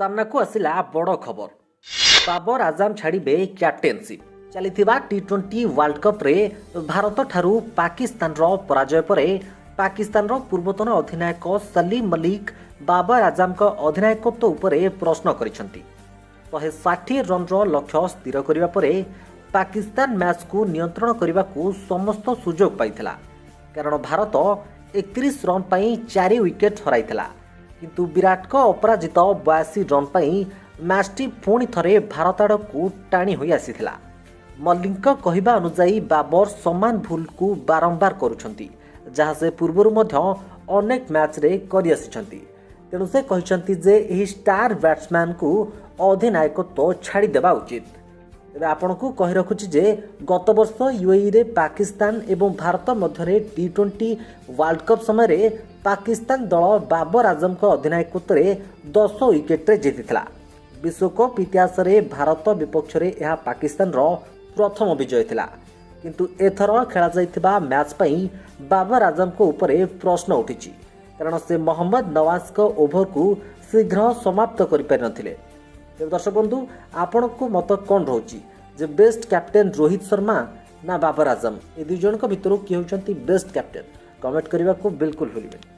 सामना को आसिला बड़ खबर। बाबर आजम छाड़े कैप्टेनशिप। चली टी20 वर्ल्ड कप रे भारत ठारू पाकिस्तान पराजय पर पाकिस्तान पूर्वतन अधिनायक सलीम मलिक बाबर आजम अधिनायकत्व उपरे प्रश्न करिसेंती। 160 रन लक्ष्य स्थिर करिबा परे पाकिस्तान मैच को नियंत्रण करने को समस्त सुजोग पाइथिला, कारण भारत 31 रन पाई 4 विकेट हराइथिला। किंतु विराट को अपराजित 82 रन पाई मैचटी पुणी थरे भारत आड़ को टाणी होई आसीथिला। मल्लिक कहवा अनुसार बाबर समान भूल को बारंबार करुछंती, जहाँ से पूर्वर मध्य अनेक मैच रे करि आसिछंती। तेणु से कहते जे एही स्टार बैट्समैन को अधिनायकत्व छाड़ी देवा उचित। तेरे आपण को कहि रखुछि जे गत वर्ष यूएई रे पाकिस्तान एवं भारत मध्य टी20 वर्ल्ड कप समय रे पाकिस्तान दल बाबर आजम को अधिनायकत्व रे 10 विकेट रे जीतिथिला। विश्वकप इतिहास रे भारत विपक्ष रे यह पाकिस्तान रो प्रथम विजय थिला। किंतु एथर खेला जाइथिबा मैच पई बाबर आजम को ऊपर प्रश्न उठिछि, कारण से मोहम्मद नवाज को ओभर को शीघ्र समाप्त करि पारि नथिले। दर्शक बंधु, आपण को मत कौन रोची जे बेस्ट कैप्टेन रोहित शर्मा ना बाबर आजम, ए दुई जन भितर किए होचंती बेस्ट कैप्टेन? कमेंट करने को बिल्कुल भूलिबेनि।